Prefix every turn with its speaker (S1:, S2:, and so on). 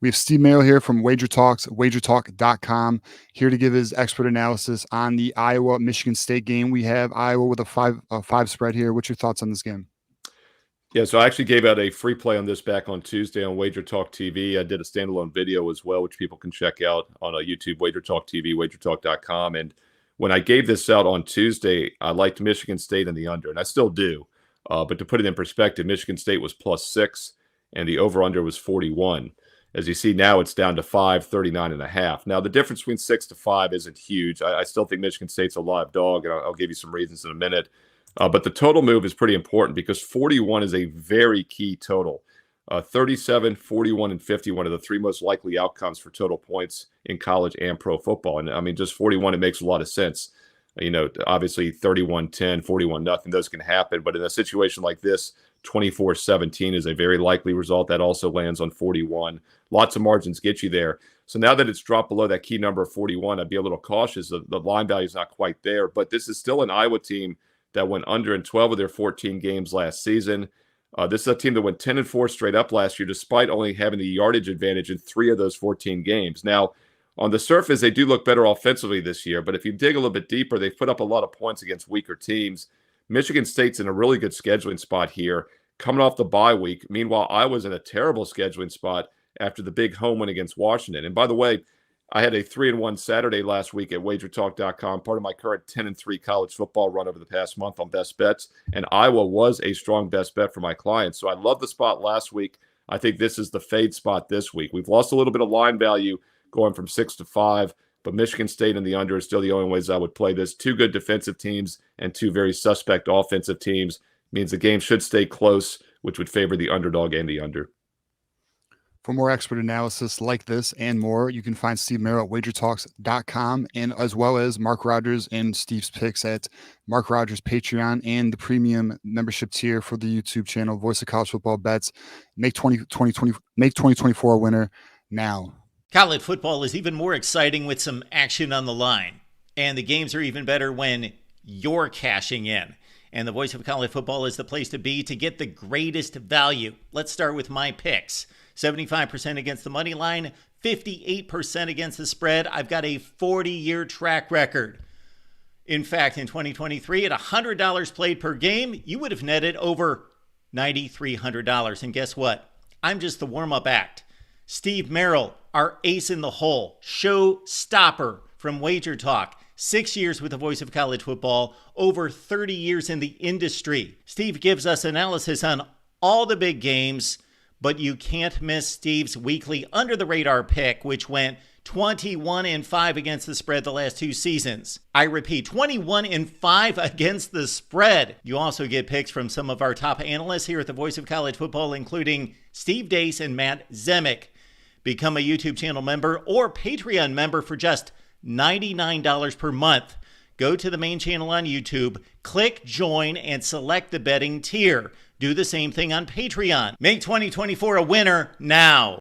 S1: We have Steve Merrill here from Wager Talks, wagertalk.com, here to give his expert analysis on the Iowa-Michigan State game. We have Iowa with a five spread here. What's your thoughts on this game?
S2: Yeah, so I actually gave out a free play on this back on Tuesday on Wager Talk TV. I did a standalone video as well, which people can check out on YouTube, Wager Talk TV, wagertalk.com. And when I gave this out on Tuesday, I liked Michigan State in the under, and I still do. But to put it in perspective, Michigan State was +6, and the over-under was 41. As you see now, it's down to 39.5. Now, the difference between 6 to 5 isn't huge. I still think Michigan State's a live dog, and I'll give you some reasons in a minute. But the total move is pretty important because 41 is a very key total. 37, 41, and 51 are the three most likely outcomes for total points in college and pro football. And I mean, just 41, it makes a lot of sense. Obviously 31-10, 41-0, those can happen. But in a situation like this, 24-17 is a very likely result. That also lands on 41. Lots of margins get you there. So now that it's dropped below that key number of 41, I'd be a little cautious. The line value is not quite there. But this is still an Iowa team that went under in 12 of their 14 games last season. This is a team that went 10-4 straight up last year, despite only having the yardage advantage in 3 of those 14 games. Now, on the surface, they do look better offensively this year, but if you dig a little bit deeper, they've put up a lot of points against weaker teams. Michigan State's in a really good scheduling spot here, coming off the bye week. Meanwhile, Iowa's in a terrible scheduling spot after the big home win against Washington. And by the way, I had a 3-1 Saturday last week at wagertalk.com, part of my current 10-3 college football run over the past month on best bets. And Iowa was a strong best bet for my clients. So I love the spot last week. I think this is the fade spot this week. We've lost a little bit of line value going from 6 to 5, but Michigan State and the under is still the only ways I would play this. 2 good defensive teams and 2 very suspect offensive teams means the game should stay close, which would favor the underdog and the under.
S1: For more expert analysis like this and more, you can find Steve Merrill at wagertalks.com, and as well as Mark Rogers and Steve's picks at Mark Rogers Patreon and the premium membership tier for the YouTube channel, Voice of College Football Bets. Make 2024 a winner now.
S3: College football is even more exciting with some action on the line. And the games are even better when you're cashing in. And the Voice of College Football is the place to be to get the greatest value. Let's start with my picks. 75% against the money line, 58% against the spread. I've got a 40-year track record. In fact, in 2023, at $100 played per game, you would have netted over $9,300. And guess what? I'm just the warm-up act. Steve Merrill, our ace in the hole, show stopper from Wager Talk. 6 years with the Voice of College Football, over 30 years in the industry. Steve gives us analysis on all the big games, but you can't miss Steve's weekly under-the-radar pick, which went 21-5 against the spread the last 2 seasons. I repeat, 21-5 against the spread. You also get picks from some of our top analysts here at the Voice of College Football, including Steve Dace and Matt Zemek. Become a YouTube channel member or Patreon member for just $99 per month. Go to the main channel on YouTube, click join, and select the betting tier. Do the same thing on Patreon. Make 2024 a winner now.